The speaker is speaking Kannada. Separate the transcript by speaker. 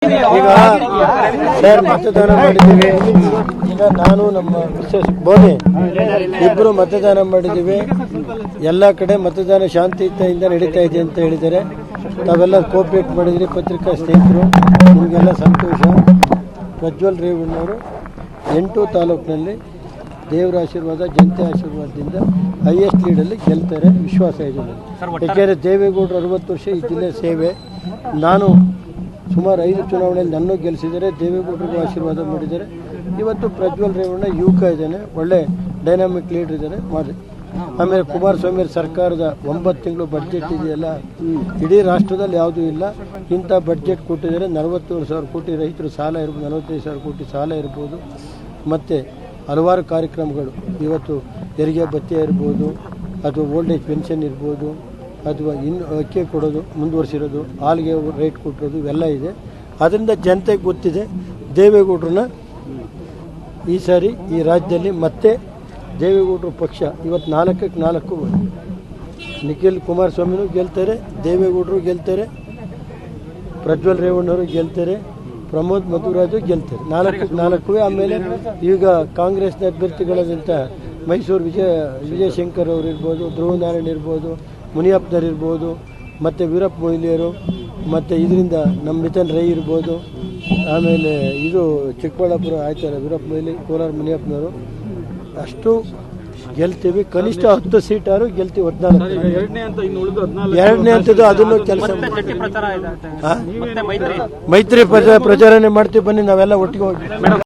Speaker 1: ಈಗ ಸರ್ ಮತದಾನ ಮಾಡಿದ್ದೀವಿ. ಈಗ ನಾನು ನಮ್ಮ ಮಿಸ್ಸಸ್ ಬೋನಿ ಇಬ್ಬರು ಮತದಾನ ಮಾಡಿದ್ದೀವಿ. ಎಲ್ಲ ಕಡೆ ಮತದಾನ ಶಾಂತಿಯುತದಿಂದ ನಡೀತಾ ಇದೆ ಅಂತ ಹೇಳಿದ್ದಾರೆ. ತಾವೆಲ್ಲ ಕೋಆಪರೇಟ್ ಮಾಡಿದ್ರಿ, ಪತ್ರಿಕಾ ಸ್ನೇಹಿತರು, ನಿಮಗೆಲ್ಲ ಸಂತೋಷ. ಪ್ರಜ್ವಲ್ ರೇವಣ್ಣವರು 8 ತಾಲೂಕಿನಲ್ಲಿ ದೇವರ ಆಶೀರ್ವಾದ, ಜನತೆ ಆಶೀರ್ವಾದದಿಂದ ಹೈಯೆಸ್ಟ್ ಲೀಡಲ್ಲಿ ಗೆಲ್ತಾರೆ ವಿಶ್ವಾಸ ಇದೆ ನನಗೆ. ಯಾಕೆಂದರೆ ದೇವೇಗೌಡರು 60 ವರ್ಷ ಈ ಜಿಲ್ಲೆ ಸೇವೆ. ನಾನು ಸುಮಾರು 5 ಚುನಾವಣೆಯಲ್ಲಿ ನನ್ನೂ ಗೆಲ್ಲಿಸಿದ್ದಾರೆ, ದೇವೇಗೌಡರಿಗೂ ಆಶೀರ್ವಾದ ಮಾಡಿದ್ದಾರೆ. ಇವತ್ತು ಪ್ರಜ್ವಲ್ ರೇವಣ್ಣ ಯುವಕ ಇದ್ದಾನೆ, ಒಳ್ಳೆ ಡೈನಾಮಿಕ್ ಲೀಡರ್ ಇದ್ದಾರೆ ಮಾಡಿ. ಆಮೇಲೆ ಕುಮಾರಸ್ವಾಮಿ ಸರ್ಕಾರದ 9 ತಿಂಗಳು ಬಡ್ಜೆಟ್ ಇದೆಯಲ್ಲ, ಇಡೀ ರಾಷ್ಟ್ರದಲ್ಲಿ ಯಾವುದೂ ಇಲ್ಲ ಇಂಥ ಬಡ್ಜೆಟ್ ಕೊಟ್ಟಿದ್ದಾರೆ. 47,000 ಕೋಟಿ ರೈತರು ಸಾಲ ಇರ್ಬೋದು, 45,000 ಕೋಟಿ ಸಾಲ ಇರ್ಬೋದು. ಮತ್ತು ಹಲವಾರು ಕಾರ್ಯಕ್ರಮಗಳು ಇವತ್ತು ತೆರಿಗೆ ಭತ್ಯೆ ಇರ್ಬೋದು, ಅಥವಾ ಓಲ್ಡ್ ಏಜ್ ಪೆನ್ಷನ್ ಇರ್ಬೋದು, ಅಥವಾ ಇನ್ನು ಅಕ್ಕಿ ಕೊಡೋದು ಮುಂದುವರಿಸಿರೋದು, ಹಾಲಿಗೆ ರೇಟ್ ಕೊಟ್ಟಿರೋದು ಇವೆಲ್ಲ ಇದೆ. ಅದರಿಂದ ಜನತೆಗೆ ಗೊತ್ತಿದೆ ದೇವೇಗೌಡರನ್ನ ಈ ಸಾರಿ ಈ ರಾಜ್ಯದಲ್ಲಿ ಮತ್ತೆ ದೇವೇಗೌಡರ ಪಕ್ಷ ಇವತ್ತು 4ಕ್ಕೆ 4 ನಿಖಿಲ್ ಕುಮಾರಸ್ವಾಮಿನೂ ಗೆಲ್ತಾರೆ, ದೇವೇಗೌಡರು ಗೆಲ್ತಾರೆ, ಪ್ರಜ್ವಲ್ ರೇವಣ್ಣವರು ಗೆಲ್ತಾರೆ, ಪ್ರಮೋದ್ ಮಧುರಾಜು ಗೆಲ್ತಾರೆ. 4ಕ್ಕೆ 4. ಆಮೇಲೆ ಈಗ ಕಾಂಗ್ರೆಸ್ನ ಅಭ್ಯರ್ಥಿಗಳಾದಂಥ ಮೈಸೂರು ವಿಜಯಶಂಕರ್ ಅವರು ಇರ್ಬೋದು, ಧ್ರುವ ನಾರಾಯಣ್ ಇರ್ಬೋದು, ಮುನಿಯಪ್ಪನವ್ರು ಇರ್ಬೋದು, ಮತ್ತು ವೀರಪ್ಪ ಮೊಯ್ಲಿಯರು, ಮತ್ತು ಇದರಿಂದ ನಮ್ಮ ಮಿಥನ್ ರೈ ಇರ್ಬೋದು. ಆಮೇಲೆ ಇದು ಚಿಕ್ಕಬಳ್ಳಾಪುರ ಆಯ್ತಾರೆ ವೀರಪ್ಪ ಮೊಯ್ಲಿ, ಕೋಲಾರ ಮುನಿಯಪ್ಪನವರು. ಅಷ್ಟು ಗೆಲ್ತೀವಿ, ಕನಿಷ್ಠ 10 ಸೀಟಾರು ಗೆಲ್ತೀವಿ. 14 ಎರಡನೇ ಹಂತದ್ದು ಅದನ್ನು ಕೆಲಸ ಮೈತ್ರಿ ಪ್ರಚಾರನೆ ಮಾಡ್ತೀವಿ. ಬನ್ನಿ ನಾವೆಲ್ಲ ಒಟ್ಟಿಗೆ ಹೋಗಿ.